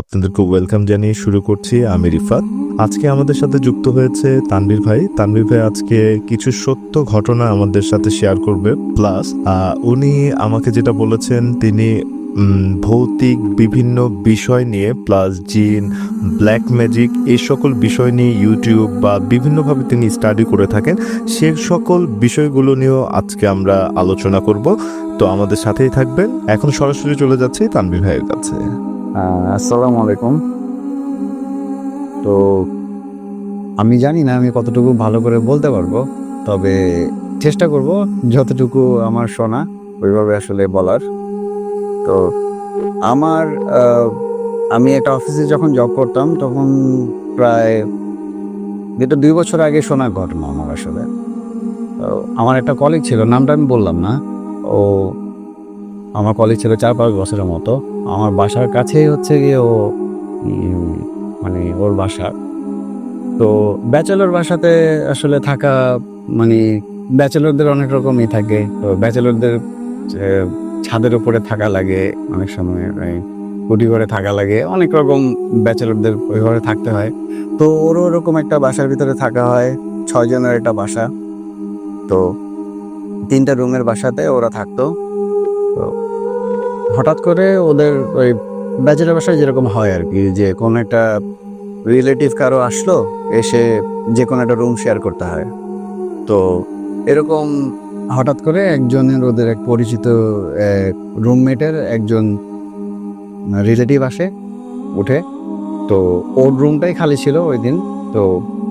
আপনাদেরকে ওয়েলকাম জানিয়ে শুরু করছি আমি রিফাত। আজকে আমাদের সাথে যুক্ত হয়েছে তানভীর ভাই। তানভীর ভাই আজকে কিছু সত্য ঘটনা আমাদের সাথে শেয়ার করবে, প্লাস উনি আমাকে যেটা বলেছেন তিনি ভৌতিক বিভিন্ন বিষয় নিয়ে, প্লাস জিন, ব্ল্যাক ম্যাজিক, এই সকল বিষয় নিয়ে ইউটিউব বা বিভিন্নভাবে তিনি স্টাডি করে থাকেন। সে সকল বিষয়গুলো নিয়েও আজকে আমরা আলোচনা করব। তো আমাদের সাথেই থাকবেন। এখন সরাসরি চলে যাচ্ছি তানভীর ভাইয়ের কাছে। আসসালামু আলাইকুম। তো আমি জানি না আমি কতটুকু ভালো করে বলতে পারবো, তবে চেষ্টা করব যতটুকু আমার শোনা ওইভাবে আসলে বলার। তো আমার আমি একটা অফিসে যখন জব করতাম তখন প্রায় 2 বছর আগে শোনা ঘটনা আমার আসলে। তো আমার একটা কলিগ ছিল, নামটা আমি বললাম না। ও আমার কলিগ ছিল 4-5 বছরের মতো। আমার বাসার কাছেই হচ্ছে গিয়ে ও মানে ওর বাসা। তো ব্যাচেলর বাসাতে আসলে থাকা মানে ব্যাচেলরদের অনেক রকমই থাকে। তো ব্যাচেলরদের ছাদের উপরে থাকা লাগে, অনেক সময় কুটি ঘরে থাকা লাগে, অনেক রকম ব্যাচেলরদের ওই ঘরে থাকতে হয়। তো ওরও ওরকম একটা বাসার ভিতরে থাকা হয়, 6 জনের একটা বাসা। তো 3টা রুমের বাসাতে ওরা থাকতো। তো হঠাৎ করে ওদের ওই ব্যাচেলর বাসায় যেরকম হয় আর কি, যে কোনো একটা রিলেটিভ কারো আসলো, এসে যে কোনো একটা রুম শেয়ার করতে হয়। তো এরকম হঠাৎ করে একজনের ওদের এক পরিচিত রুমমেটের একজন রিলেটিভ আসে উঠে। তো ওর রুমটাই খালি ছিল ওই দিন। তো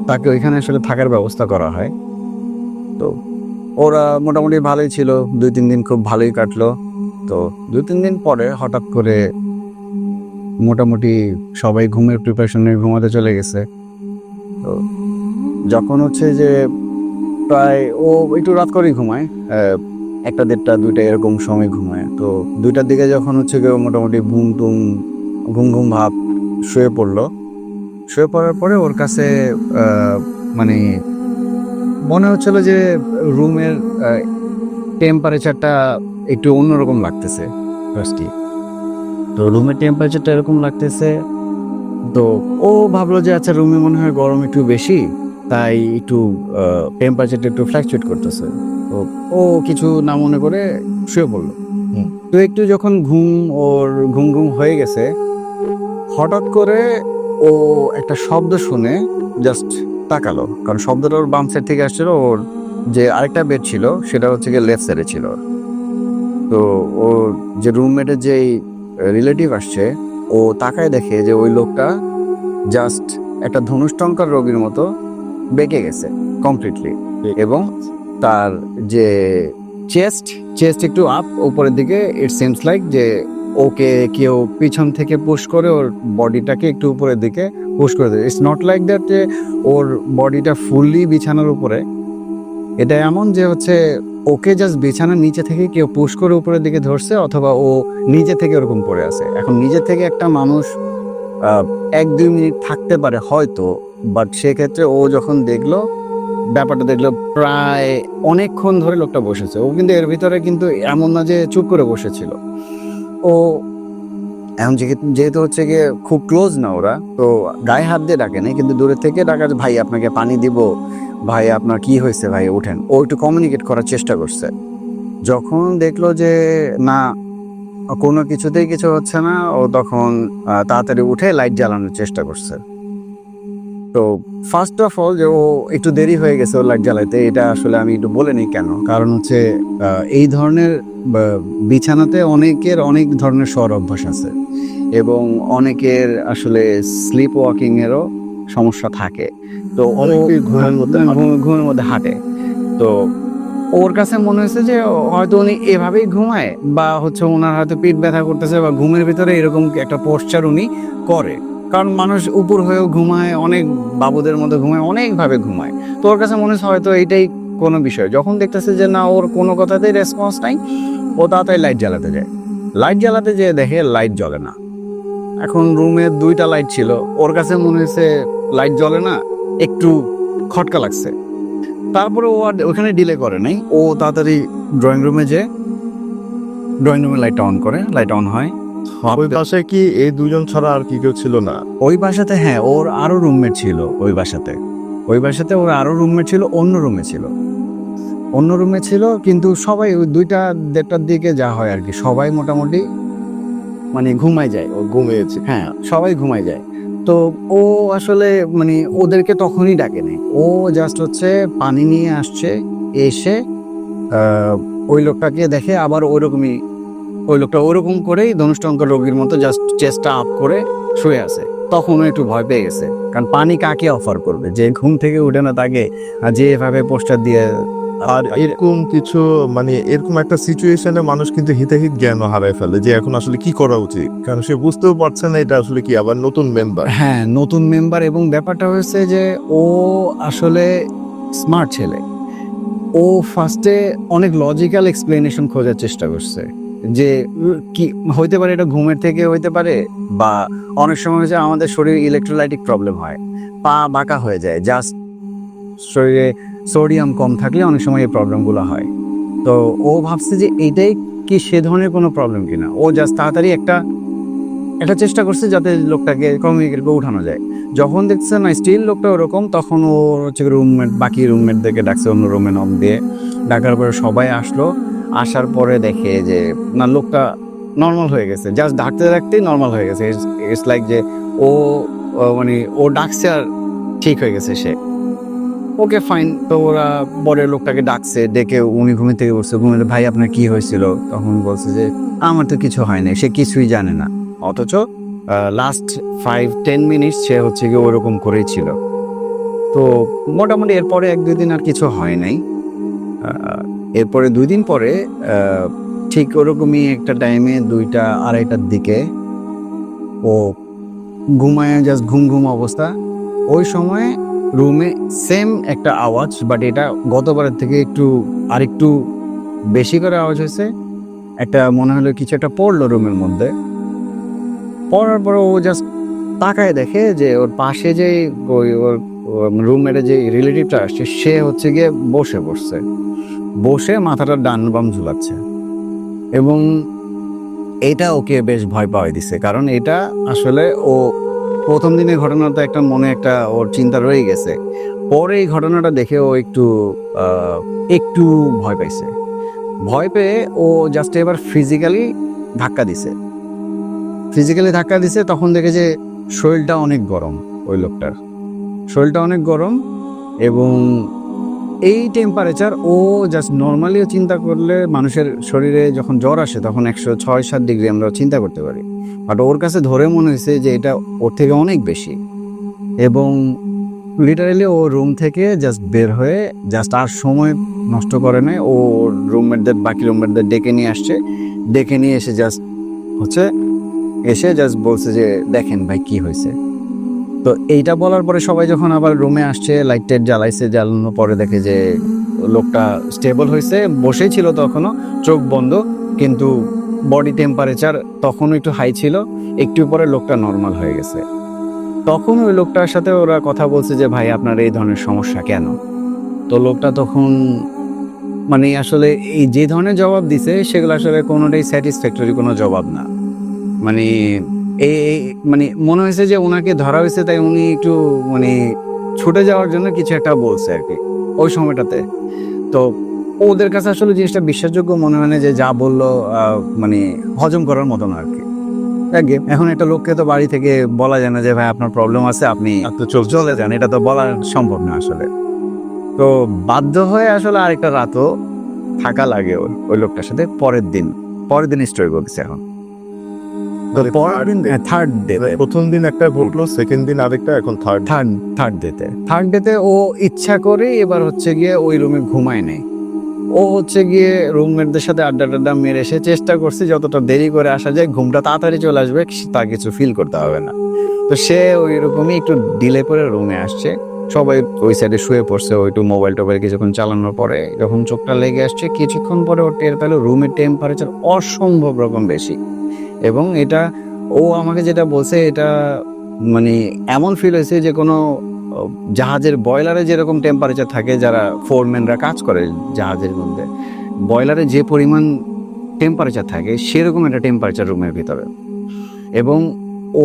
তাকে ওইখানে আসলে থাকার ব্যবস্থা করা হয়। তো ওরা মোটামুটি ভালোই ছিল, 2-3 দিন খুব ভালোই কাটলো। তো 2-3 দিন পরে হঠাৎ করে মোটামুটি সবাই ঘুমের প্রিপারেশনে ঘুমাতে চলে গেছে। তো যখন হচ্ছে যে প্রায় ও একটু রাত করেই ঘুমায়, 1টা 1:30 2টা এরকম সময় ঘুমায়। তো 2টার দিকে যখন হচ্ছে গিয়ে মোটামুটি ঘুম ঘুম ভাব শুয়ে পড়লো। শুয়ে পড়ার পরে ওর কাছে মানে মনে হচ্ছিল যে রুমের টেম্পারেচারটা একটু অন্যরকম লাগতেছে ফার্স্টলি। তো রুমের টেম্পারেচারটা এরকম লাগতেছে। তো ও ভাবলো যে আচ্ছা রুমে মনে হয় গরম একটু বেশি, তাই একটু টেম্পারেচারটা একটু ফ্ল্যাকচুয়েট করতেছে। তো ও কিছু না মনে করে শুয়ে পড়লো। তো একটু যখন ঘুম ঘুম হয়ে গেছে, হঠাৎ করে ও একটা শব্দ শুনে জাস্ট তাকালো, কারণ শব্দটা ওর বাম সাইড থেকে আসছিল। ওর যে আরেকটা বেড ছিল সেটা হচ্ছে গিয়ে লেফট সাইডে ছিল। তো ও যে রুমমেটের যে রিলেটিভ আসছে, ও তাকায় দেখে যে ওই লোকটা জাস্ট একটা ধনুষ্টঙ্কার রোগীর মতো বেঁকে গেছে কমপ্লিটলি, এবং তার যে চেস্ট একটু আপ উপরের দিকে, ইট সিমস লাইক যে ওকে কেউ পিছন থেকে পুশ করে ওর বডিটাকে একটু উপরের দিকে পুশ করে দেয়। ইটস নট লাইক দ্যাট যে ওর বডিটা ফুললি বিছানার উপরে। এটা এমন যে হচ্ছে ওকে জাস্ট বিছানার নিচে থেকে কেউ পুশ করে উপরের দিকে ধরছে, অথবা ও নিজে থেকে ওরকম পড়ে আছে। এখন নিজে থেকে একটা মানুষ 1-2 মিনিট থাকতে পারে হয়তো, বাট সেক্ষেত্রে ও যখন ব্যাপারটা দেখলো প্রায় অনেকক্ষণ ধরে লোকটা বসেছে। ও কিন্তু এর ভিতরে কিন্তু এমন না যে চুপ করে বসেছিল। ও এখন যেহেতু হচ্ছে গিয়ে খুব ক্লোজ না ওরা, তো গায়ে হাত দিয়ে ডাকে নাই, কিন্তু দূরের থেকে ডাকা, ভাই আপনাকে পানি দিব, ভাই আপনার কি হয়েছে, ভাই ওঠেন। ও একটু কমিউনিকেট করার চেষ্টা করছে। যখন দেখলো যে না, কোনো কিছুতেই কিছু হচ্ছে না, ও তখন তাড়াতাড়ি উঠে লাইট জ্বালানোর চেষ্টা করছে। তো ফার্স্ট অফ অল যে ও একটু দেরি হয়ে গেছে ও লাইট জ্বালাইতে, এটা আসলে আমি একটু বলে নিই কেন। কারণ হচ্ছে এই ধরনের বিছানাতে অনেকের অনেক ধরনের স্বর অভ্যাস আছে, এবং অনেকের আসলে স্লিপ ওয়াকিং এরও সমস্যা থাকে। তো অনেকেই ঘুমের মধ্যে হাঁটে। তো ওর কাছে মনে হয়েছে যে হয়তো উনি এভাবেই ঘুমায়, বা হচ্ছে ওনার হয়তো পিঠ ব্যথা করতেছে, বা ঘুমের ভিতরে এরকম একটা পোস্টার উনি করে। কারণ মানুষ উপর হয়েও ঘুমায়, অনেক বাবুদের মধ্যে ঘুমায়, অনেকভাবে ঘুমায়। তো ওর কাছে মনে হচ্ছে হয়তো এইটাই কোনো বিষয়। যখন দেখতেছে যে না, ওর কোনো কথাতেই রেসপন্স নাই, ও তাড়াতাড়ি লাইট জ্বালাতে যায়। লাইট জ্বালাতে যেয়ে দেখে লাইট জ্বলে না। এখন রুমে 2টা লাইট ছিল, ওর কাছে মনে হয়েছে লাইট জ্বলে না, একটু খটকা লাগছে। তারপরে ও আর ওখানে ডিলে করে নাই, ও তাড়াতাড়ি ড্রয়িং রুমে লাইটটা অন করে, লাইট অন হয়। ওই বাসায় কি এই দুজন ছাড়া আর কি কেউ ছিল না? ওই বাসাতে হ্যাঁ ওর আরো রুমমেট ছিল। ওই বাসাতে ওর আরো রুমমেট ছিল, অন্য রুমে ছিল কিন্তু সবাই ওই 2টা-1:30টার দিকে যা হয় আর কি, সবাই মোটামুটি মানে ঘুমায় যায়। ও ঘুমিয়েছে। হ্যাঁ সবাই ঘুমায় যায়। তো ও আসলে মানে ওদেরকে তখনই ডাকে নাই, ও জাস্ট হচ্ছে পানি নিয়ে আসছে, এসে ওই লোকটাকে দেখে আবার ওই লোকটা ওরকম করেই ধনুষ্টঙ্ক রোগীর মতো জাস্ট চেস্টটা আপ করে শুয়ে আছে। তখন ও একটু ভয় পেয়ে গেছে, কারণ পানি কাকে অফার করবে, যে ঘুম থেকে উঠে না তাকে, আর যে এভাবে পোস্টার দিয়ে। আর এরকম কিছু মানে এরকম একটা সিচুয়েশনে মানুষ কিন্তু হিতাহিত জ্ঞানও হারায় ফেলে যে এখন আসলে কি করা উচিত, কারণ সে বুঝতেও পারছে না এটা আসলে কি আবার নতুন মেম্বার। হ্যাঁ নতুন মেম্বার, এবং ব্যাপারটা হয়েছে যে ও আসলে স্মার্ট ছেলে। ও ফার্স্টে অনেক লজিক্যাল এক্সপ্লেনেশন খোঁজার চেষ্টা করছে যে কি হইতে পারে, এটা ঘুমের থেকে হইতে পারে, বা অনেক সময় হচ্ছে আমাদের শরীরে ইলেকট্রোলাইটিক প্রবলেম হয়, পা বাঁকা হয়ে যায়, জাস্ট শরীরে সোডিয়াম কম থাকলে অনেক সময় এই প্রবলেমগুলো হয়। তো ও ভাবছে যে এইটাই কি সে ধরনের কোনো প্রবলেম কিনা। ও জাস্ট তাড়াতাড়ি একটা চেষ্টা করছে যাতে লোকটাকে কমিউনিকেট করে উঠানো যায়। যখন দেখছে না স্টিল লোকটা ওরকম, তখন ও হচ্ছে বাকি রুমমেটদেরকে ডাকছে, অন্য রুমে নক দিয়ে ডাকার পরে সবাই আসলো। আসার পরে দেখে যে না লোকটা নর্মাল হয়ে গেছে, জাস্ট ডাকতেই নর্মাল হয়ে গেছে। ইটস লাইক যে ও মানে ও ডাকছে আর ঠিক হয়ে গেছে সে। Okay fine. তো ওরা বরের লোকটাকে ডাকছে, ডেকে উনি ঘুমে থেকে উঠছে, ঘুমিয়ে ভাই আপনার কি হয়েছিল? তখন বলছে যে আমার তো কিছু হয় নাই, সে কিছুই জানে না। অথচ লাস্ট 5-10 মিনিট সে হচ্ছে কি ওরকম করেই ছিল। তো মোটামুটি এরপরে 1-2 দিন আর কিছু হয় নাই। এরপরে 2 দিন পরে ঠিক ওরকমই একটা টাইমে 2টা-2:30টার দিকে ও ঘুমায়, জাস্ট ঘুম অবস্থা। ওই সময় রুমে সেম একটা আওয়াজ, বাট এটা গতবারের থেকে আরেকটু বেশি করে আওয়াজ হয়েছে। একটা মনে হলো কিছু একটা পড়লো রুমের মধ্যে। পড়ার পরে ও জাস্ট তাকায় দেখে যে ওর পাশে যে ওর রুমমেটে যে রিলেটিভটা আসছে সে হচ্ছে গিয়ে বসে মাথাটা ডান বাম ঝুলাচ্ছে। এবং এটা ওকে বেশ ভয় পাওয়াই দিছে, কারণ এটা আসলে ও প্রথম দিনের ঘটনাটা একটা মনে একটা ওর চিন্তা রয়ে গেছে। পরে এই ঘটনাটা দেখে ও একটু ভয় পেয়ে ও জাস্ট এবার ফিজিক্যালি ধাক্কা দিছে। তখন দেখে যে শরীরটা অনেক গরম, ওই লোকটার শরীরটা অনেক গরম। এবং এই টেম্পারেচার ও জাস্ট নর্মালিও চিন্তা করলে মানুষের শরীরে যখন জ্বর আসে তখন 106-107 ডিগ্রি আমরা চিন্তা করতে পারি, বাট ওর কাছে ধরে মনে হয়েছে যে এটা ওর থেকে অনেক বেশি। এবং লিটারালি ও রুম থেকে জাস্ট বের হয়ে জাস্ট আর সময় নষ্ট করে নাই, ও বাকি রুমমেটদের ডেকে নিয়ে এসে জাস্ট বলছে যে দেখেন ভাই কি হয়েছে। তো এইটা বলার পরে সবাই যখন আবার রুমে আসছে, লাইট টাইট জ্বালানোর পরে দেখে যে লোকটা স্টেবল হয়েছে, বসেই ছিল তখনও চোখ বন্ধ, কিন্তু বডি টেম্পারেচার তখনও একটু হাই ছিল। একটু পরে লোকটা নর্মাল হয়ে গেছে। তখন ওই লোকটার সাথে ওরা কথা বলছে যে ভাই আপনার এই ধরনের সমস্যা কেন? তো লোকটা তখন মানে আসলে এই যে ধরনের জবাব দিছে সেগুলো আসলে কোনোটাই স্যাটিসফ্যাক্টরি কোনো জবাব না। মানে মানে মনে হয়েছে যে ওনাকে ধরা হয়েছে তাই উনি একটু মানে ছুটে যাওয়ার জন্য কিছু একটা বলছে আর কি ওই সময়টাতে। তো ওদের কাছে আসলে জিনিসটা বিশ্বাসযোগ্য মনে হয় না, যে যা বললো মানে হজম করার মতো না আর কি। এখন একটা লোককে তো বাড়ি থেকে বলা যায় না যে ভাই আপনার প্রবলেম আছে আপনি চলে যান, এটা তো বলা সম্ভব না আসলে। তো বাধ্য হয়ে আসলে আরেকটা রাতও থাকা লাগে ওই লোকটার সাথে। পরের দিন স্টোরি বলতেছে এখন। থার্ড ডে, প্রথম দিন একটা ঘটলো, সেকেন্ড দিন আরেকটা, এখন থার্ড ডেতে ও ইচ্ছা করে এবার হচ্ছে গিয়ে ওই রুমে ঘুমায় নেই। ও হচ্ছে গিয়ে রুমমেটদের সাথে আড্ডা মেরে এসে চেষ্টা করছে যতটা দেরি করে আসা যায় ঘুমটা তাড়াতাড়ি চলে আসবে, তা কিছু ফিল করতে হবে না। তো সে ওই রকমই একটু ডিলে করে রুমে আসছে, সবাই ওই সাইডে শুয়ে পড়ছে। ওই একটু মোবাইল কিছুক্ষণ চালানোর পরে যখন চোখটা লেগে আসছে, কিছুক্ষণ পরে ও টের পেল রুমের টেম্পারেচার অসম্ভব রকম বেশি। এবং এটা ও আমাকে যেটা বলছে, এটা মানে এমন ফিল হয়েছে যে কোনো জাহাজের বয়লারে যেরকম টেম্পারেচার থাকে, যারা ফোরম্যানরা কাজ করে জাহাজের মধ্যে, বয়লারে যে পরিমাণ টেম্পারেচার থাকে সেরকম একটা টেম্পারেচার রুমের ভিতরে। এবং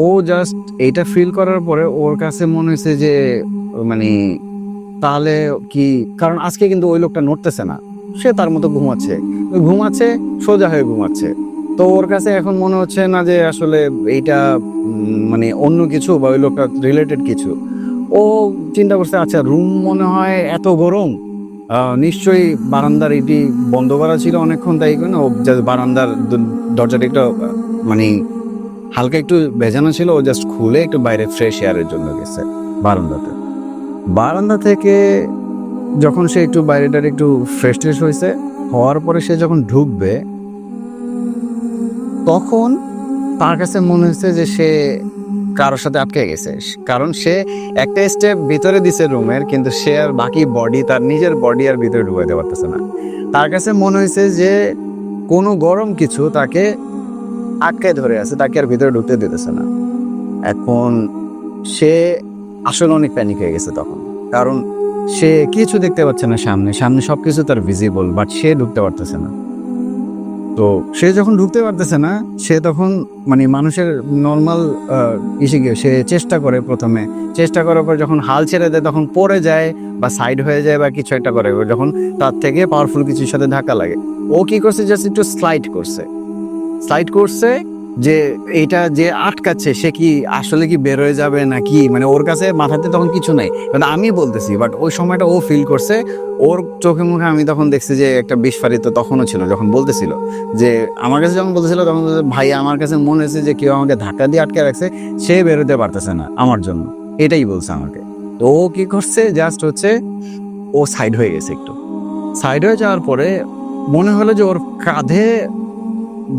ও জাস্ট এইটা ফিল করার পরে ওর কাছে মনে হয়েছে যে মানে তাহলে কি, কারণ আজকে কিন্তু ওই লোকটা নড়তেছে না, সে তার মতো ঘুমাচ্ছে সোজা হয়ে ঘুমাচ্ছে। তো ওর কাছে এখন মনে হচ্ছে না যে আসলে এইটা মানে অন্য কিছু বা ওই লোকটা রিলেটেড কিছু। ও চিন্তা করছে আচ্ছা রুম মনে হয় এত গরম, নিশ্চয়ই বারান্দার এটি বন্ধ করা ছিল অনেকক্ষণ, তাই না ও বারান্দার দরজাটা একটু মানে হালকা একটু ভেজানো ছিল, ও জাস্ট খুলে একটু বাইরে ফ্রেশ এয়ারের জন্য গেছে বারান্দা থেকে যখন সে একটু বাইরেটার একটু ফ্রেশ হয়েছে, হওয়ার পরে সে যখন ঢুকবে তখন তার কাছে মনে হচ্ছে যে সে কারোর সাথে আটকে গেছে। কারণ সে একটা স্টেপ ভিতরে দিছে রুমের, কিন্তু সে আর বাকি বডি, তার নিজের বডি আর ভিতরে ঢুকাইতে পারতেছে না। তার কাছে মনে হয়েছে যে কোনো গরম কিছু তাকে আটকে ধরে আছে, তাকে আর ভিতরে ঢুকতে দিতেছে না। এখন সে আসলে অনেক প্যানিক হয়ে গেছে তখন, কারণ সে কিছু দেখতে পাচ্ছে না, সামনে সবকিছু তার ভিজিবল, বাট সে ঢুকতে পারতেছে না। তো সে যখন ঢুকতে পারতেছে না, সে তখন মানে মানুষের নর্মাল ইসে গিয়ে সে প্রথমে চেষ্টা করার পর যখন হাল ছেড়ে দেয় তখন পড়ে যায় বা সাইড হয়ে যায় বা কিছু একটা করে, যখন তার থেকে পাওয়ারফুল কিছুর সাথে ধাক্কা লাগে, ও কি করছে জাস্ট একটু স্লাইড করছে যে এইটা যে আটকাচ্ছে সে কি আসলে কি বের হয়ে যাবে নাকি, মানে ওর কাছে মাথাতে তখন কিছু নাই, আমি বলতেছি, বাট ওই সময়টা ও ফিল করছে। ওর চোখে মুখে আমি তখন দেখছি যে একটা বিস্ফারিত তখনও ছিল, যখন বলতেছিল যে আমার কাছে যখন বলতেছিল তখন ভাই আমার কাছে মনে হয়েছে যে কেউ আমাকে ধাক্কা দিয়ে আটকে রাখছে, সে বেরোতে পারতেছে না আমার জন্য, এটাই বলছে আমাকে। তো ও কি করছে জাস্ট হচ্ছে ও সাইড হয়ে গেছে, একটু সাইড হয়ে যাওয়ার পরে মনে হলো যে ওর কাঁধে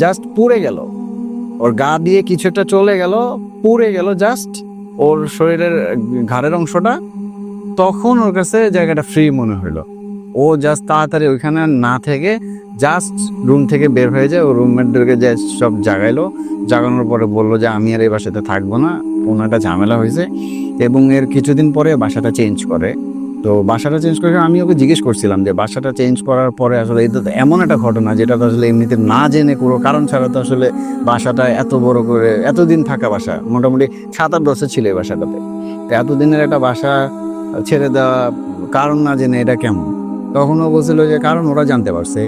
জাস্ট পুড়ে গেল, ওর গা দিয়ে কিছু একটা চলে গেল, পুড়ে গেল জাস্ট ওর শরীরের ঘাড়ের অংশটা। তখন ওর কাছে জায়গাটা ফ্রি মনে হলো। ও জাস্ট তাড়াতাড়ি ওইখানে না থেকে জাস্ট রুম থেকে বের হয়ে যায়, ও রুমমেটদেরকে যে সব জাগানোর পরে বললো যে আমি আর এই বাসাতে থাকবো না, কোনো একটা ঝামেলা হয়েছে। এবং এর কিছুদিন পরে বাসাটা চেঞ্জ করে। তো বাসাটা চেঞ্জ করে আমি ওকে জিজ্ঞেস করছিলাম যে বাসাটা চেঞ্জ করার পরে আসলে এটা তো এমন একটা ঘটনা যেটা তো আসলে এমনিতে না জেনে কোনো কারণ ছাড়া তো আসলে বাসাটা এত বড় করে এতদিন থাকা বাসা, মোটামুটি 7-8 বছর ছিল এই বাসাটাতে, তো এতদিনের একটা বাসা ছেড়ে দেওয়া কারণ না জেনে এটা কেমন। তখন ও বলছিল যে কারণ ওরা জানতে পারছে,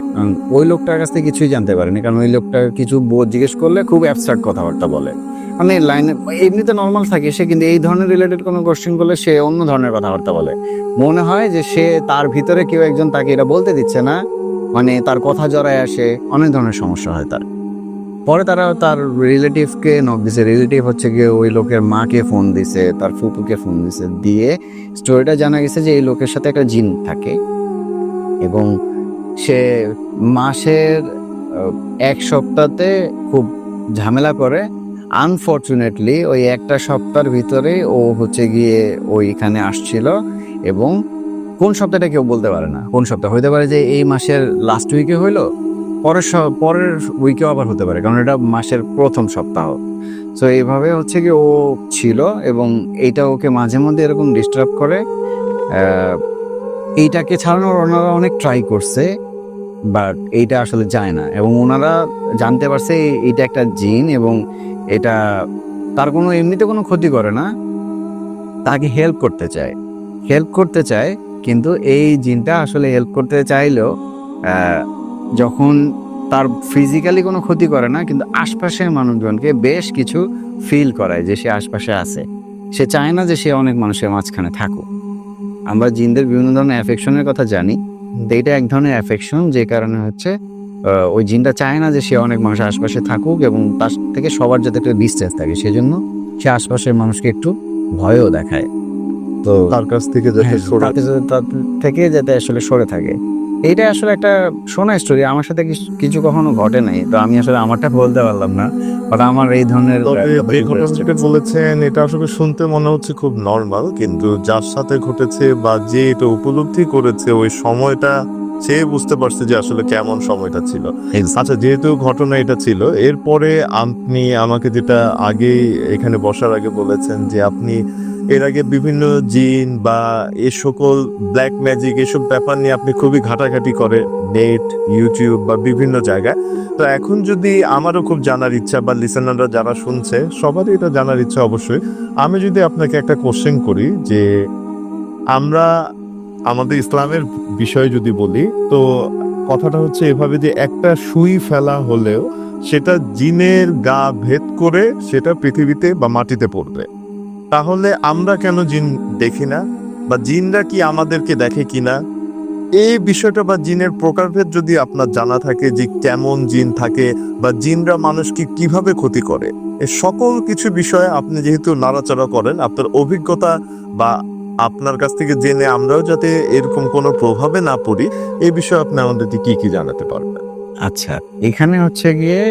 ওই লোকটার কাছ থেকে কিছুই জানতে পারেনি, কারণ ওই লোকটা কিছু জিজ্ঞেস করলে খুব অ্যাবস্ট্রাক্ট কথাবার্তা বলে, মানে লাইনে এমনিতে নর্মাল থাকে সে, কিন্তু এই ধরনের রিলেটেড কোনো কোশ্চেন করলে সে অন্য ধরনের কথাবার্তা বলে। মনে হয় যে সে তার ভিতরে কেউ একজন তাকে এটা বলতে দিচ্ছে না, মানে তার কথা জড়ায় আসে, অনেক ধরনের সমস্যা হয় তার। পরে তারা তার রিলেটিভকে নক দিছে, রিলেটিভ হচ্ছে গিয়ে ওই লোকের মাকে ফোন দিছে, তার ফুপুকে ফোন দিছে, দিয়ে স্টোরিটা জানা গেছে যে এই লোকের সাথে একটা জিন থাকে এবং সে মাসের 1 সপ্তাহতে খুব ঝামেলা করে। আনফর্চুনেটলি ওই একটা সপ্তাহের ভিতরে ও হচ্ছে গিয়ে ওইখানে আসছিল, এবং কোন সপ্তাহটা কেউ বলতে পারে না, কোন সপ্তাহ হইতে পারে যে এই মাসের লাস্ট উইকে হইলো, পরের উইকেও আবার হতে পারে, কারণ এটা মাসের প্রথম সপ্তাহ। সো এইভাবে হচ্ছে কি ও ছিল, এবং এইটা ওকে মাঝে মধ্যে এরকম ডিস্টার্ব করে। এইটাকে ছাড়ানোর ওনারা অনেক ট্রাই করছে, বাট এইটা আসলে যায় না, এবং ওনারা জানতে পারছে এইটা একটা জিন, এবং এটা তার কোনো এমনিতে কোনো ক্ষতি করে না, তাকে হেল্প করতে চায়। কিন্তু এই জিনটা আসলে হেল্প করতে চাইলেও যখন তার ফিজিক্যালি কোনো ক্ষতি করে না, কিন্তু আশপাশের মানুষজনকে বেশ কিছু ফিল করায় যে সে আশপাশে আছে, সে চায় না যে সে অনেক মানুষের মাঝখানে থাকুক। আমরা জিনদের বিভিন্ন ধরনের অ্যাফেকশনের কথা জানি, এইটা এক ধরনের অ্যাফেকশন, যে কারণে হচ্ছে ওই জিনটা চায় না যে সে অনেক মানুষের আশপাশে থাকুক, এবং তার থেকে সবার যাতে একটা ডিস্টেন্স থাকে, সেজন্য সে আশপাশের মানুষকে একটু ভয়ও দেখায়। তো তার কাছ থেকে যাতে তার থেকে যাতে আসলে সরে থাকে। এইটা আসলে একটা শোনা স্টোরি, আমার সাথে কিছু কখনো ঘটে নাই, তো আমি আসলে আমারটা বলতে পারলাম না, বাট আমার এই ধরনের ঘটনাটা বলেছেন এটা আসলে শুনতে মনে হচ্ছে খুব নর্মাল, কিন্তু যার সাথে ঘটেছে বা যে এটা উপলব্ধি করেছে ওই সময়টা সে বুঝতে পারছে যে আসলে কেমন সময়টা ছিল। আচ্ছা, যেহেতু ঘটনা এটা ছিল, এরপরে আপনি আমাকে যেটা আগে এখানে বসার আগে বলেছেন যে আপনি এর আগে বিভিন্ন জিন বা এ সকল ব্ল্যাক ম্যাজিক এসব ব্যাপার নিয়ে আপনি খুবই ঘাটাঘাটি করে নেট, ইউটিউব বা বিভিন্ন জায়গায়। তো এখন যদি আমারও খুব জানার ইচ্ছা বা লিসেনাররা যারা শুনছে সবারই এটা জানার ইচ্ছা অবশ্যই, আমি যদি আপনাকে একটা কোশ্চেন করি যে আমরা আমাদের ইসলামের বিষয়ে যদি বলি, তো কথাটা হচ্ছে এভাবে যে একটা সুই ফেলা হলেও সেটা জিনের গা ভেদ করে সেটা পৃথিবীতে বা মাটিতে পড়বে। তাহলে আমরা কেন জিন দেখি না, বা জিনরা কি আমাদেরকে দেখে কিনা, এই বিষয়টা বা জিনের প্রকারভেদ যদি আপনার জানা থাকে যে কেমন জিন থাকে বা জিনরা মানুষকে কিভাবে ক্ষতি করে, এই সকল কিছু বিষয়ে আপনি যেহেতু নাড়াচাড়া করেন, আপনার অভিজ্ঞতা বা আপনার কাছ থেকে জেনে আমরাও যাতে এরকম কোনো প্রভাবে না পড়ি, এই বিষয়ে আপনি আমাদেরকে কি কি জানাতে পারবেন? আচ্ছা, এখানে হচ্ছে গিয়ে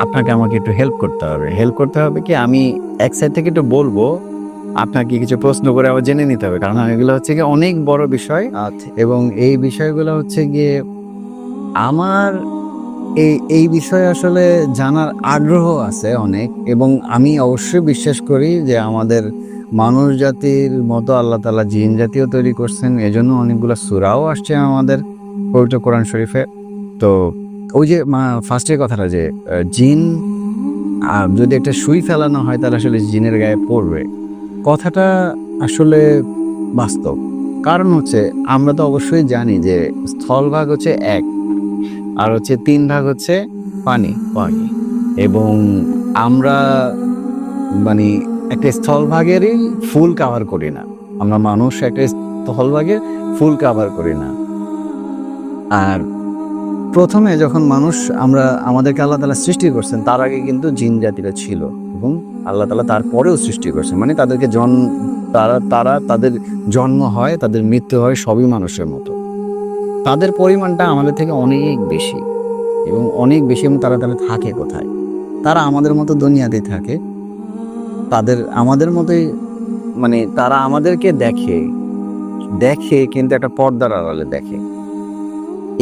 আপনাকে আমাকে একটু হেল্প করতে হবে। হেল্প করতে হবে কি, আমি এক সাইড থেকে একটু বলবো, আপনাকে কিছু প্রশ্ন করে আবার জেনে নিতে হবে, কারণ এগুলো হচ্ছে গিয়ে অনেক বড় বিষয়। এবং এই বিষয়গুলো হচ্ছে গিয়ে আমার এই বিষয়ে আসলে জানার আগ্রহ আছে অনেক, এবং আমি অবশ্যই বিশ্বাস করি যে আমাদের মানুষ জাতির মতো আল্লাহ তাআলা জিন জাতিও তৈরি করছেন, এজন্য অনেকগুলো সূরাও আসছে আমাদের পবিত্র কোরআন শরীফে। তো ওই যে ফার্স্টের কথাটা যে জিন যদি একটা সুই ফেলানো হয় তাহলে আসলে জিনের গায়ে পড়বে, কথাটা আসলে বাস্তব। কারণ হচ্ছে আমরা তো অবশ্যই জানি যে স্থলভাগ হচ্ছে এক, আর হচ্ছে 3 ভাগ হচ্ছে পানি। এবং আমরা মানে একটা স্থলভাগেরই ফুল কাভার করি না, আমরা মানুষ একটা স্থলভাগের ফুল কাভার করি না। আর প্রথমে যখন মানুষ আমাদেরকে আল্লাহ তাআলা সৃষ্টি করছেন, তার আগে কিন্তু জিন জাতিরা ছিল, এবং আল্লাহ তাআলা তারপরেও সৃষ্টি করছেন, মানে তাদেরকে তাদের জন্ম হয়, তাদের মৃত্যু হয় সবই মানুষের মতো। তাদের পরিমাণটা আমাদের থেকে অনেক বেশি, এবং অনেক বেশি। এবং তারা থাকে কোথায়? তারা আমাদের মতো দুনিয়াতেই থাকে, তাদের আমাদের মতোই, মানে তারা আমাদেরকে দেখে কিন্তু একটা পর্দার আড়ালে দেখে।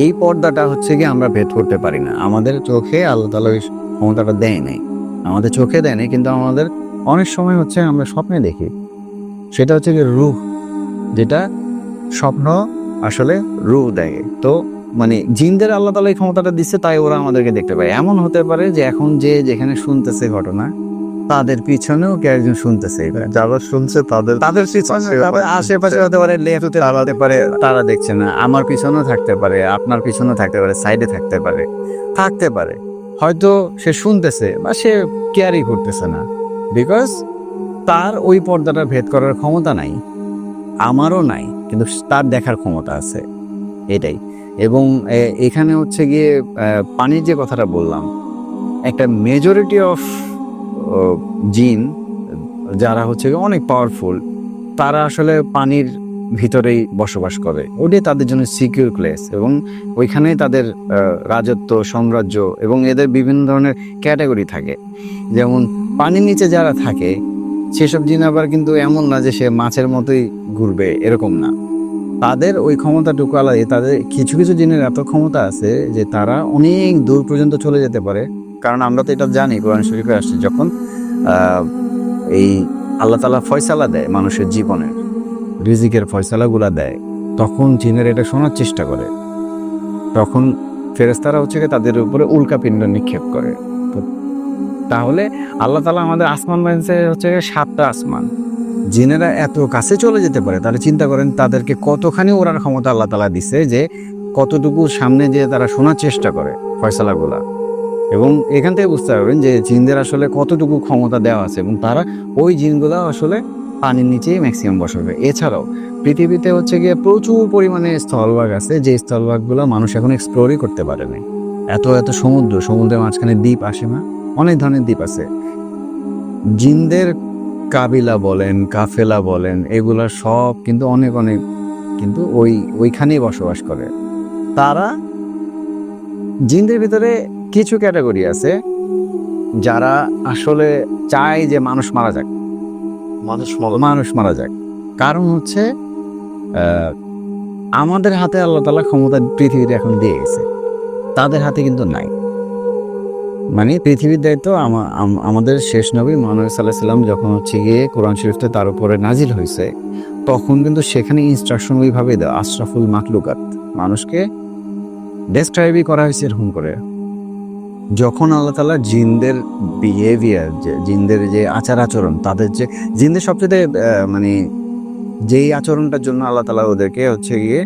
এই পর্দাটা হচ্ছে কি আমরা ভেদ করতে পারি না, আমাদের চোখে আল্লাহ তাআলা ওই ক্ষমতাটা দেয় নাই, আমাদের চোখে দেয় নাই, কিন্তু আমাদের অনেক সময় হচ্ছে আমরা স্বপ্নে দেখি, সেটা হচ্ছে কি রূহ, যেটা স্বপ্ন আসলে রূহ দেয়। তো মানে জিনদের আল্লাহ তাআলা এই ক্ষমতাটা দিচ্ছে, তাই ওরা আমাদেরকে দেখতে পায়। এমন হতে পারে যে এখন যেখানে শুনতেছে ঘটনা, তাদের পিছনেও কে একজন শুনতেছে, যারা শুনছে তাদের আশেপাশে হতে পারে, লেফটে হতে পারে, তারা দেখছে না। আমার পিছনেও থাকতে পারে, আপনার পিছনেও থাকতে পারে, সাইডে থাকতে পারে। হয়তো সে শুনতেছে বা সে কেয়ারই করতেছে না, বিকজ তার ওই পর্দাটা ভেদ করার ক্ষমতা নাই, আমারও নাই, কিন্তু তার দেখার ক্ষমতা আছে, এটাই। এবং এখানে হচ্ছে গিয়ে পানির যে কথাটা বললাম, একটা মেজরিটি অফ জিন যারা হচ্ছে অনেক পাওয়ারফুল, তারা আসলে পানির ভিতরেই বসবাস করে, ওটাই তাদের জন্য সিকিউর প্লেস, এবং ওইখানেই তাদের রাজত্ব, সাম্রাজ্য, এবং এদের বিভিন্ন ধরনের ক্যাটাগরি থাকে। যেমন পানির নিচে যারা থাকে সেসব জিন আবার কিন্তু এমন না যে সে মাছের মতোই ঘুরবে, এরকম না, তাদের ওই ক্ষমতাটুকু আলাদা। তাদের কিছু কিছু জিনের এত ক্ষমতা আছে যে তারা অনেক দূর পর্যন্ত চলে যেতে পারে। কারণ আমরা তো এটা জানি, কোরআন শরীফে আসছে, যখন এই আল্লাহ তাআলা ফয়সালা দেয় মানুষের জীবনের, রিজিকের ফয়সালাগুলা দেয়, তখন জিনের এটা শোনার চেষ্টা করে, তখন ফেরেশতারা হচ্ছে তাদের উপরে উল্কাপিণ্ড নিক্ষেপ করে। তাহলে আল্লাহ তাআলা আমাদের আসমান বানিয়েছে হচ্ছে 7টা আসমান, জিনেরা এত কাছে চলে যেতে পারে, তাহলে চিন্তা করেন তাদেরকে কতখানি ওড়ার ক্ষমতা আল্লাহ তাআলা দিছে, যে কতটুকু সামনে যে তারা শোনার চেষ্টা করে ফয়সালাগুলা। এবং এখান থেকে বুঝতে পারবেন যে জিনদের আসলে কতটুকু ক্ষমতা দেওয়া আছে, এবং তারা ওই জিনগুলো আসলে পানির নিচেই ম্যাক্সিমাম বসবে। এছাড়াও পৃথিবীতে হচ্ছে গিয়ে প্রচুর পরিমাণে স্থলভাগ আছে, যে স্থলভাগগুলো মানুষ এখন এক্সপ্লোরই করতে পারে না। এত সমুদ্রের মাঝখানে দ্বীপ আসে না, অনেক ধরনের দ্বীপ আছে। জিনদের কাবিলা বলেন, কাফেলা বলেন, এগুলা সব কিন্তু অনেক কিন্তু ওইখানেই বসবাস করে। তারা জিনদের ভিতরে কিছু ক্যাটাগরি আছে যারা আসলে চায় যে মানুষ মারা যাক। কারণ হচ্ছে আমাদের হাতে আল্লাহ তাআলা ক্ষমতা পৃথিবীতে এখন দিয়ে গেছে, তাদের হাতে কিন্তু নাই। মানে পৃথিবীর দায়িত্ব আমাদের শেষ নবী মুহাম্মদ সাল্লাল্লাহু আলাইহি ওয়াসাল্লাম যখন হচ্ছে গিয়ে কোরআন শরীফটা তার উপরে নাজিল হয়েছে, তখন কিন্তু সেখানে ইনস্ট্রাকশন ওইভাবে দেওয়া, আশরাফুল মাখলুকাত, মানুষকে ডেসক্রাইবই করা হয়েছে এরকম করে। যখন আল্লাহ তাআলা জিনদের বিহেভিয়ার, যে জিনদের যে আচার আচরণ, তাদের যে জিনদের সবচেয়ে মানে যেই আচরণটার জন্য আল্লাহ তাআলা ওদেরকে হচ্ছে গিয়ে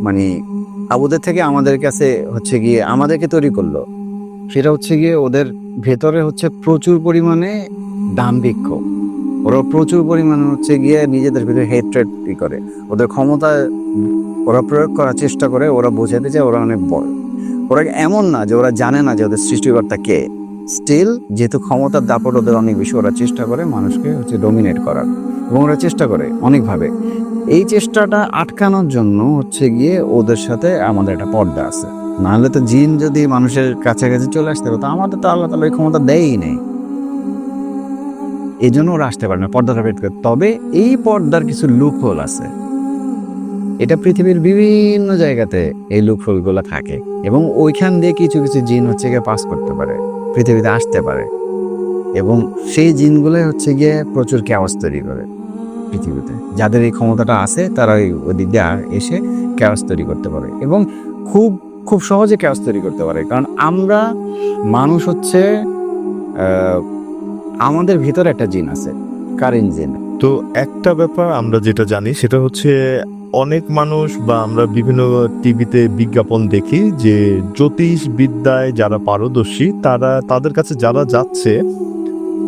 মানে ওদের থেকে আমাদের কাছে হচ্ছে গিয়ে আমাদেরকে তৈরি করলো, সেটা হচ্ছে গিয়ে ওদের ভেতরে হচ্ছে প্রচুর পরিমাণে দাম্ভিক্য। ওরা প্রচুর পরিমাণে হচ্ছে গিয়ে নিজেদের ভিতরে হেট্রেড করে, ওদের ক্ষমতা ওরা প্রয়োগ করার চেষ্টা করে, ওরা বোঝাতে চায় ওরা অনেক বড়। ওরা এমন না যে ওরা জানে না যে ওদের সৃষ্টিকর্তা কে, স্টিল যেহেতু ক্ষমতার দাপট ওদের অনেক বেশি, ওরা চেষ্টা করে মানুষকে হচ্ছে ডমিনেট করার, এবং ওরা চেষ্টা করে অনেকভাবে। এই চেষ্টাটা আটকানোর জন্য হচ্ছে গিয়ে ওদের সাথে আমাদের একটা পর্দা আছে, নাহলে তো জিন যদি মানুষের কাছাকাছি চলে আসতে পারতো, আমাদের তো আল্লাহ তাআলা এই ক্ষমতা দেয়ই নেই, এই জন্য ওরা আসতে পারে না, পর্দাটা ভেদ করে। তবে এই পর্দার কিছু লুপহোল আছে, এটা পৃথিবীর বিভিন্ন জায়গাতে এই লুপহোলগুলো থাকে, এবং ওইখান দিয়ে কিছু কিছু জিন হচ্ছে গিয়ে পাস করতে পারে, পৃথিবীতে আসতে পারে, এবং সেই জিনগুলোই হচ্ছে গিয়ে প্রচুর ক্যাওস তৈরি করে পৃথিবীতে। যাদের এই ক্ষমতাটা আছে তারা ওই দিক দিয়ে এসে ক্যাওস তৈরি করতে পারে, এবং খুব খুব সহজে ক্যাওস তৈরি করতে পারে। কারণ আমরা মানুষ হচ্ছে আমাদের ভিতরে একটা জিন আছে, কারেন্ট জিন। তো একটা ব্যাপার আমরা যেটা জানি সেটা হচ্ছে অনেক মানুষ বা আমরা বিভিন্ন টিভিতে বিজ্ঞাপন দেখি যে জ্যোতিষ বিদ্যায় যারা পারদর্শী তাদের কাছে যারা যাচ্ছে,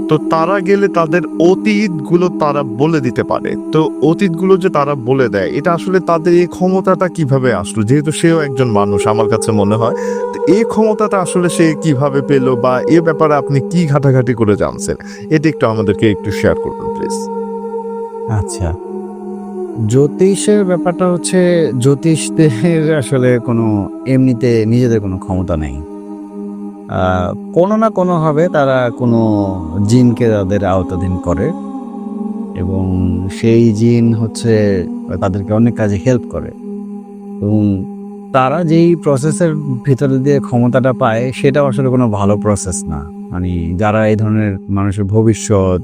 তো তারা গেলে তাদের অতীতগুলো তারা বলে দিতে পারে। তো অতীতগুলো যে তারা বলে দেয়, এটা আসলে তাদের এই ক্ষমতাটা কিভাবে আসলো? যেহেতু সেও একজন মানুষ আমার কাছে মনে হয়, তো এই ক্ষমতাটা আসলে সে কিভাবে পেলো, বা এ ব্যাপারে আপনি কি ঘাটাঘাটি করে জানছেন, এটা একটু আমাদেরকে একটু শেয়ার করবেন প্লিজ। আচ্ছা, জ্যোতিষের ব্যাপারটা হচ্ছে, জ্যোতিষদের আসলে কোনো এমনিতে নিজেদের কোনো ক্ষমতা নেই, কোনো না কোনোভাবে তারা কোনো জিনকে তাদের আওতাধীন করে, এবং সেই জিন হচ্ছে তাদেরকে অনেক কাজে হেল্প করে, এবং তারা যেই প্রসেসের ভিতরে দিয়ে ক্ষমতাটা পায় সেটা আসলে কোনো ভালো প্রসেস না। মানে যারা এই ধরনের মানুষের ভবিষ্যৎ,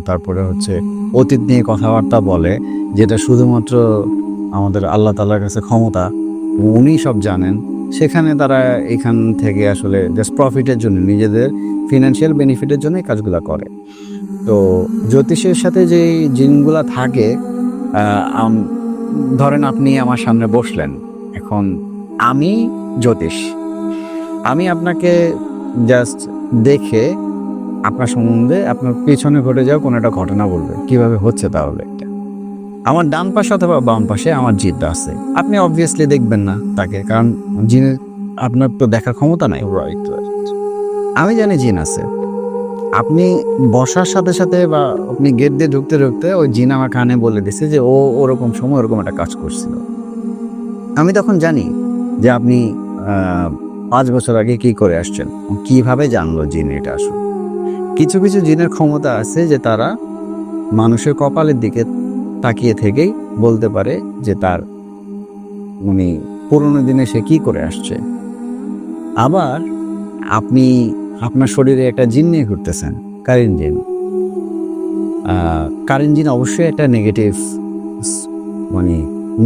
তারপরে হচ্ছে অতীত নিয়ে কথাবার্তা বলে, যেটা শুধুমাত্র আমাদের আল্লাহ তাআলার কাছে ক্ষমতা, উনি সব জানেন, সেখানে তারা এখান থেকে আসলে জাস্ট প্রফিটের জন্য, নিজেদের ফিনান্সিয়াল বেনিফিটের জন্য এই কাজগুলো করে। তো জ্যোতিষের সাথে যে জিনগুলা থাকে, ধরেন আপনি আমার সামনে বসলেন, এখন আমি জ্যোতিষ, আমি আপনাকে জাস্ট দেখে আপনার সম্বন্ধে, আপনার পিছনে ঘটে যাওয়া কোনো একটা ঘটনা বলবে, কিভাবে হচ্ছে তাহলে এটা। আমার ডান পাশে অথবা বাম পাশে আমার জিনটা আছে, আপনি অবভিয়াসলি দেখবেন না তাকে, কারণ জিনের আপনার তো দেখার ক্ষমতা নাই। রাইট, আমি জানি জিন আছে। আপনি বসার সাথে সাথে বা আপনি গেট দিয়ে ঢুকতে ঢুকতে ওই জিন আমার কানে বলে দিছে যে ও ওরকম সময় ওরকম একটা কাজ করছিল। আমি তখন জানি যে আপনি 5 বছর আগে কি করে আসছেন। কিভাবে জানলো জিন এটা? আসলে কিছু কিছু জিনের ক্ষমতা আছে যে তারা মানুষের কপালের দিকে তাকিয়ে থেকেই বলতে পারে যে তার মানে পুরোনো দিনে সে কি করে আসছে। আবার আপনি আপনার শরীরে একটা জিন নিয়ে ঘুরতেছেন, কারেন্ট জিন। কারেন্ট জিন অবশ্যই একটা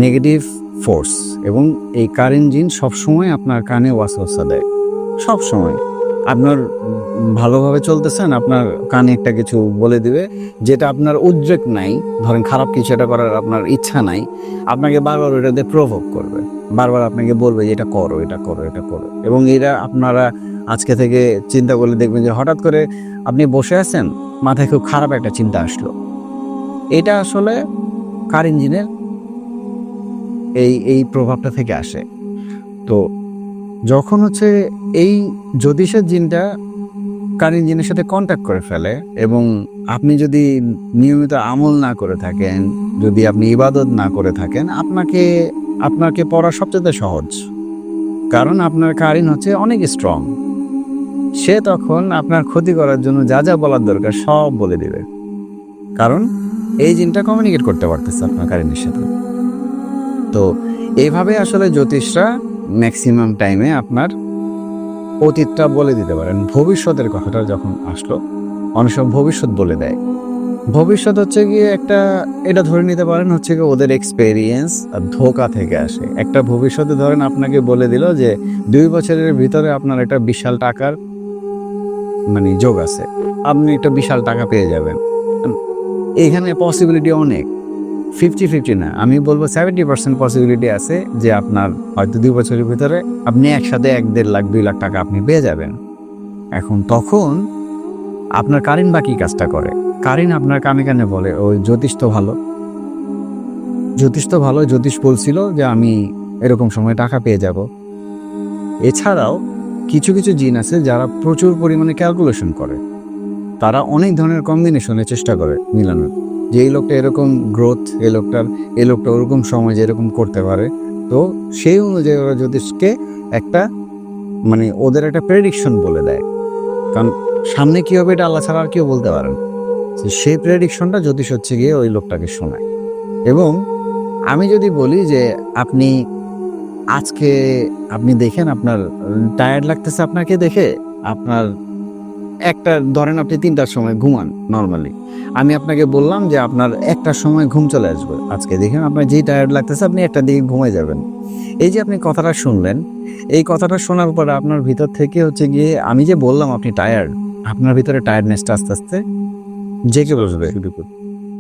নেগেটিভ ফোর্স, এবং এই কারেন্ট জিন সবসময় আপনার কানে ওয়াসওয়াসা দেয়। সবসময় আপনার ভালোভাবে চলতেছেন, আপনার কানে একটা কিছু বলে দিবে যেটা আপনার উদ্রেক নাই, ধরেন খারাপ কিছু এটা করার আপনার ইচ্ছা নাই, আপনাকে বারবার ওটা দিয়ে প্রভোগ করবে, বারবার আপনাকে বলবে যে এটা করো, এটা করো, এটা করো। এবং এরা আপনারা আজকে থেকে চিন্তা করলে দেখবেন যে হঠাৎ করে আপনি বসে আছেন, মাথায় খুব খারাপ একটা চিন্তা আসলো, এটা আসলে কারেন্ট জিনের এই প্রভাবটা থেকে আসে। তো যখন হচ্ছে এই জ্যোতিষের জিনটা কারেন্ট জিনের সাথে কন্ট্যাক্ট করে ফেলে, এবং আপনি যদি নিয়মিত আমল না করে থাকেন, যদি আপনি ইবাদত না করে থাকেন, আপনাকে পড়া সবচেয়ে সহজ, কারণ আপনার কারেন্ট হচ্ছে অনেক স্ট্রং। সে তখন আপনার ক্ষতি করার জন্য যা যা বলার দরকার সব বলে দিবে, কারণ এই জিনটা কমিউনিকেট করতে পারতেছে আপনার কারেন্টের সাথে। তো এইভাবে আসলে জ্যোতিষরা ম্যাক্সিমাম টাইমে আপনার অতীতটা বলে দিতে পারেন। ভবিষ্যতের কথাটা যখন আসলো, অনেক সময় ভবিষ্যৎ বলে দেয়। ভবিষ্যৎ হচ্ছে গিয়ে একটা, এটা ধরে নিতে পারেন হচ্ছে গিয়ে ওদের এক্সপেরিয়েন্স আর ধোঁকা থেকে আসে। একটা ভবিষ্যতে ধরেন আপনাকে বলে দিল যে 2 বছরের ভিতরে আপনার একটা বিশাল টাকার মানে যোগ আছে, আপনি একটা বিশাল টাকা পেয়ে যাবেন। এখানে পসিবিলিটি অনেক, 50-50 না, আমি বলবো 70% পসিবিলিটি আছে যে আপনার হয়তো 2 বছরের ভিতরে আপনি একসাথে 1-1.5 লাখ 2 লাখ টাকা আপনি পেয়ে যাবেন। এখন তখন আপনার কারিন বাকি কাজটা করে। কারিন আপনার কানে কানে বলে, ওই জ্যোতিষ তো ভালো, জ্যোতিষ বলছিল যে আমি এরকম সময় টাকা পেয়ে যাব। এছাড়াও কিছু কিছু জিন আছে যারা প্রচুর পরিমাণে ক্যালকুলেশন করে, তারা অনেক ধরনের কম্বিনেশনের চেষ্টা করে মিলানোর, যে এই লোকটা এরকম গ্রোথ, এই লোকটা ওরকম সময় যে এরকম করতে পারে। তো সেই অনুযায়ী ওরা জ্যোতিষকে একটা মানে ওদের একটা প্রেডিকশন বলে দেয়, কারণ সামনে কী হবে এটা আল্লাহ ছাড়া আর কেউ বলতে পারেন। সেই প্রেডিকশনটা জ্যোতিষ হচ্ছে গিয়ে ওই লোকটাকে শোনায়। এবং আমি যদি বলি যে আজকে আপনি দেখেন আপনার টায়ার্ড লাগতেছে, আপনাকে দেখে আপনার একটা ধরেন আপনি 3টার সময় ঘুমান নর্মালি, আমি আপনাকে বললাম যে আপনার 1টার সময় ঘুম চলে আসবে, আজকে দেখেন আপনার যেই টায়ার্ড লাগতেছে আপনি 1টার দিকে ঘুমায় যাবেন। এই যে আপনি কথাটা শুনলেন, এই কথাটা শোনার পরে আপনার ভিতর থেকে হচ্ছে গিয়ে আমি যে বললাম আপনি টায়ার্ড, আপনার ভিতরে টায়ার্ডনেসটা আস্তে আস্তে জেগে বসবে,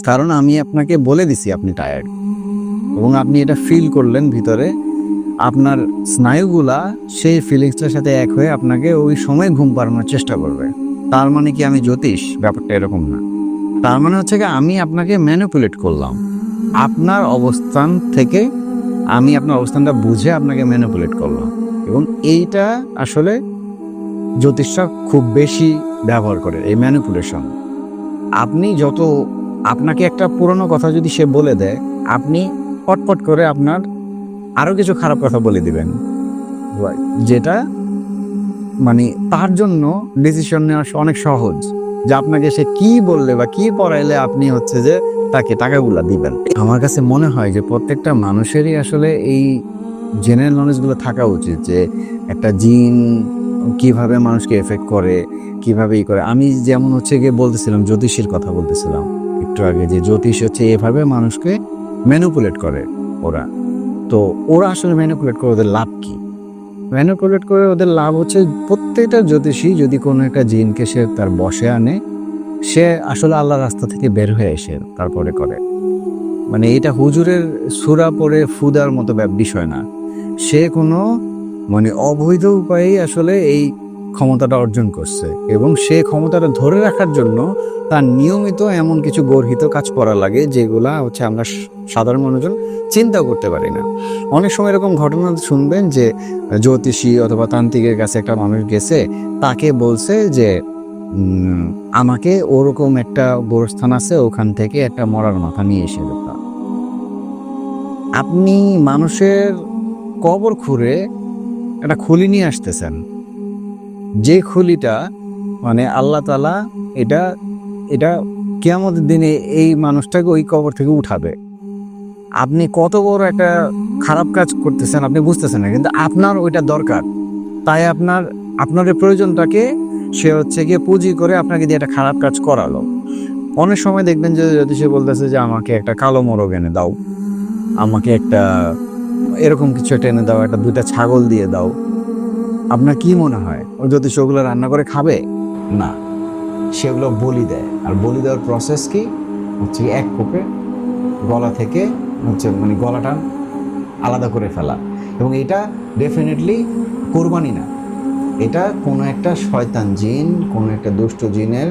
কারণ আমি আপনাকে বলে দিছি আপনি টায়ার্ড, এবং আপনি এটা ফিল করলেন ভিতরে, আপনার স্নায়ুগুলা সেই ফিলিংসটার সাথে এক হয়ে আপনাকে ওই সময় ঘুম পাড়ানোর চেষ্টা করবে। তার মানে কি আমি জ্যোতিষ? ব্যাপারটা এরকম না। তার মানে হচ্ছে কি আমি আপনাকে ম্যানিপুলেট করলাম, আপনার অবস্থান থেকে আমি আপনার অবস্থানটা বুঝে আপনাকে ম্যানিপুলেট করলাম। এবং এইটা আসলে জ্যোতিষরা খুব বেশি ব্যবহার করে, এই ম্যানিপুলেশন। আপনি যত, আপনাকে একটা পুরনো কথা যদি সে বলে দেয়, আপনি পটপট করে আপনার আরও কিছু খারাপ কথা বলে দিবেন, যেটা মানে তার জন্য ডিসিশন নেওয়া অনেক সহজ, যে আপনাকে সে কি বললে বা কি পড়াইলে আপনি হচ্ছে যে তাকে টাকাগুলা দিবেন। আমার কাছে মনে হয় যে প্রত্যেকটা মানুষেরই আসলে এই জেনারেল নলেজগুলো থাকা উচিত, যে একটা জিন কিভাবে মানুষকে এফেক্ট করে, কিভাবে করে। আমি যেমন হচ্ছে গিয়ে বলতেছিলাম, জ্যোতিষীর কথা বলতেছিলাম একটু আগে, যে জ্যোতিষ হচ্ছে এভাবে মানুষকে ম্যানিপুলেট করে ওরা। তো ওরা আসলে ম্যানিপুলেট করে ওদের লাভ কি? ম্যানিপুলেট করে ওদের লাভ হচ্ছে, প্রত্যেকটা জ্যোতিষী যদি কোনো একটা জিনকে সে তার বশে আনে, সে আসলে আল্লাহর রাস্তা থেকে বের হয়ে এসে তারপরে করে। মানে এটা হুজুরের সূরা পড়ে ফুদার মতো বিষয় না, সে কোনো মানে অবৈধ উপায়েই আসলে এই ক্ষমতাটা অর্জন করছে, এবং সে ক্ষমতাটা ধরে রাখার জন্য তার নিয়মিত এমন কিছু গর্হিত কাজ করা লাগে যেগুলা হচ্ছে আমরা সাধারণ মানুষজন চিন্তা করতে পারি না। অনেক সময় এরকম ঘটনা শুনবেন যে জ্যোতিষী অথবা তান্ত্রিকের কাছে একটা মানুষ গেছে, তাকে বলছে যে আমাকে ওরকম একটা গোরস্থান আছে, ওখান থেকে একটা মরার মাথা নিয়ে এসে দেবা। আপনি মানুষের কবর খুঁড়ে একটা খুলি নিয়ে আসতেছেন, যে খুলিটা মানে আল্লাহ তাআলা এটা কিয়ামতের দিনে এই মানুষটাকে ওই কবর থেকে উঠাবে। আপনি কত বড় একটা খারাপ কাজ করতেছেন আপনি বুঝতেছেন না, কিন্তু আপনার ওইটা দরকার, তাই আপনার এই প্রয়োজনটাকে সে হচ্ছে গিয়ে পুঁজি করে আপনাকে দিয়ে একটা খারাপ কাজ করালো। অনেক সময় দেখবেন যে যদি সে বলতেছে যে আমাকে একটা কালো মোরগ এনে দাও, আমাকে একটা এরকম কিছু একটা এনে দাও, একটা 2টা ছাগল দিয়ে দাও। আপনার কি মনে হয় ও যদি সেগুলো রান্না করে খাবে? না, সেগুলো বলি দেয়। আর বলি দেওয়ার প্রসেস কি হচ্ছে, এক কোপে গলা থেকে হচ্ছে মানে গলাটা আলাদা করে ফেলা। এবং এটা ডেফিনেটলি কোরবানি না, এটা কোনো একটা শয়তান জিন, কোনো একটা দুষ্ট জিনের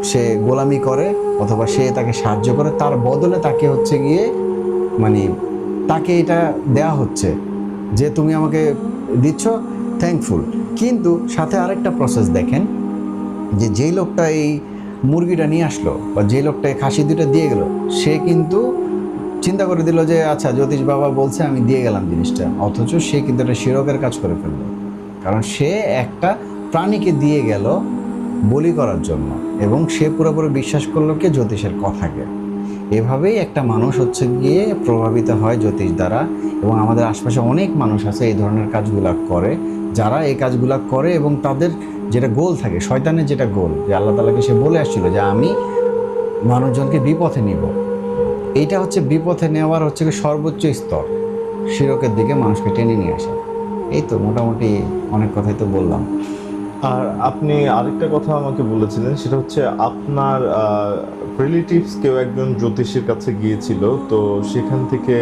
সে গোলামি করে অথবা সে তাকে সাহায্য করে, তার বদলে তাকে হচ্ছে গিয়ে মানে তাকে এটা দেয়া হচ্ছে যে তুমি আমাকে দিচ্ছ, থ্যাঙ্কফুল। কিন্তু সাথে আরেকটা প্রসেস দেখেন, যে যেই লোকটা এই মুরগিটা নিয়ে আসলো বা যে লোকটা এই খাসি 2টা দিয়ে গেল, সে কিন্তু চিন্তা করে দিল যে আচ্ছা জ্যোতিষ বাবা বলছে আমি দিয়ে গেলাম জিনিসটা, অথচ সে কিন্তু একটা শিরকের কাজ করে ফেললো, কারণ সে একটা প্রাণীকে দিয়ে গেল বলি করার জন্য, এবং সে পুরোপুরি বিশ্বাস করলো কি জ্যোতিষের কথাকে। এভাবেই একটা মানুষ হচ্ছে গিয়ে প্রভাবিত হয় জ্যোতিষ দ্বারা। এবং আমাদের আশপাশে অনেক মানুষ আছে এই ধরনের কাজগুলা করে, যারা এই কাজগুলা করে এবং তাদের যেটা গোল থাকে, শয়তানের যেটা গোল, যে আল্লাহ তাআলাকে সে বলে আসছিল যে আমি মানুষজনকে বিপথে নিব, এইটা হচ্ছে বিপথে নেওয়ার হচ্ছে কি সর্বোচ্চ স্তর, শিরকের দিকে মানুষকে টেনে নিয়ে আসা। এই তো মোটামুটি অনেক কথাই তো বললাম। আর আপনি আরেকটা কথা আমাকে বলেছিলেন, সেটা হচ্ছে আপনার রিলেটিভস কেউ একজন জ্যোতিষীর কাছে গিয়েছিল, তো সেখান থেকে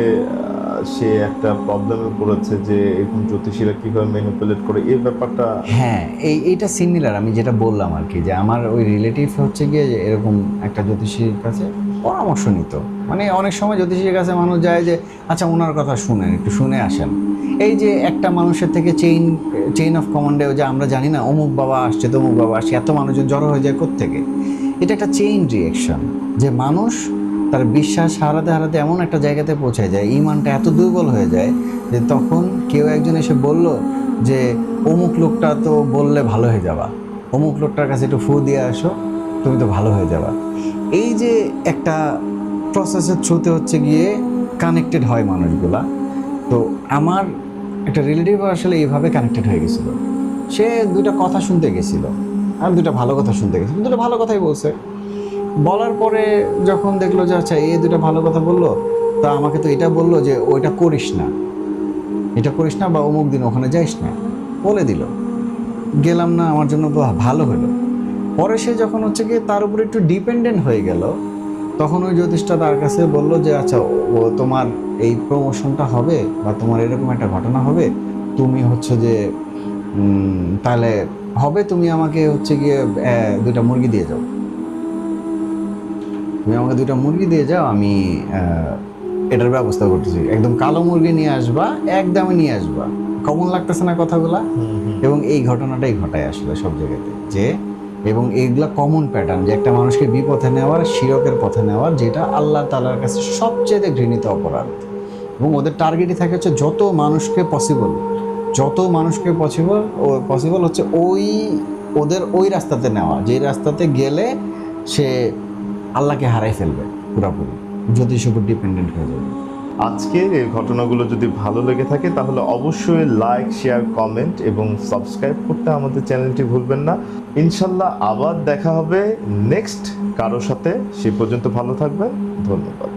সে একটা প্রবলেমে পড়েছে যে এরকম জ্যোতিষীরা কীভাবে ম্যানিপুলেট করে, এই ব্যাপারটা। হ্যাঁ, এইটা সিমিলার আমি যেটা বললাম আর কি, যে আমার ওই রিলেটিভ হচ্ছে গিয়ে যে এরকম একটা জ্যোতিষীর কাছে পরামর্শ নিত। মানে অনেক সময় জ্যোতিষীর কাছে মানুষ যায় যে আচ্ছা ওনার কথা শুনেন, একটু শুনে আসেন। এই যে একটা মানুষের থেকে চেইন অফ কমান্ডে, যে আমরা জানি না অমুক বাবা আসছে তমুক বাবা আসছে, এত মানুষজন জড়ো হয়ে যায় কোত্থেকে, এটা একটা চেইন রিয়েকশন, যে মানুষ তার বিশ্বাস হারাতে হারাতে এমন একটা জায়গাতে পৌঁছে যায়, ইমানটা এত দুর্বল হয়ে যায় যে তখন কেউ একজন এসে বলল যে অমুক লোকটা তো বললে ভালো হয়ে যাবা, অমুক লোকটার কাছে একটু ফু দিয়ে আসো, তুমি তো ভালো হয়ে যাবা। এই যে একটা প্রসেসের থ্রুতে হচ্ছে গিয়ে কানেক্টেড হয় মানুষগুলা। তো আমার একটা রিলেটিভ আসলে এইভাবে কানেক্টেড হয়ে গেছিল। সে দুইটা কথা শুনতে গেছিল, আর দুইটা ভালো কথা শুনতে গেছিল, দুটো ভালো কথাই বলছে। বলার পরে যখন দেখলো যে আচ্ছা এই দুটো ভালো কথা বললো, তা আমাকে তো এটা বললো যে ওইটা করিস না, এটা করিস না, বা অমুক দিন ওখানে যাইস না, বলে দিল। গেলাম না, আমার জন্য ভালো হলো। পরে সে যখন হচ্ছে কি তার উপর একটু ডিপেন্ডেন্ট হয়ে গেল, তখন ওই জ্যোতিষটা তার কাছে বলল যে আচ্ছা ও তোমার এই প্রমোশনটা হবে বা তোমার এরকম একটা ঘটনা হবে, তুমি হচ্ছে যে তাহলে হবে, তুমি আমাকে হচ্ছে গিয়ে দুইটা মুরগি দিয়ে যাও, তুমি আমাকে দুইটা মুরগি দিয়ে যাও, আমি এটার ব্যবস্থা করতেছি। একদম কালো মুরগি নিয়ে আসবা, একদমই নিয়ে আসবা। কমন লাগতেছে না কথাগুলা? এবং এই ঘটনাটাই ঘটায় আসলে সব জায়গাতে, যে এবং এইগুলা কমন প্যাটার্ন, যে একটা মানুষকে বিপথে নেওয়ার, শিরকের পথে নেওয়ার, যেটা আল্লাহ তাআলার কাছে সবচেয়ে ঘৃণিত অপরাধ। এবং ওদের টার্গেটই থাকে হচ্ছে যত মানুষকে পসিবল হচ্ছে ওদের ওই রাস্তাতে নেওয়া, যে রাস্তাতে গেলে সে আল্লাহকে হারাই ফেলবে পুরোপুরি, জ্যোতিষের উপর ডিপেন্ডেন্ট হয়ে যাবে। আজকের এই ঘটনাগুলো যদি ভালো লেগে থাকে তাহলে অবশ্যই লাইক, শেয়ার, কমেন্ট এবং সাবস্ক্রাইব করতে আমাদের চ্যানেলটি ভুলবেন না। ইনশাল্লাহ আবার দেখা হবে নেক্সট কারোর সাথে, সে পর্যন্ত ভালো থাকবেন। ধন্যবাদ।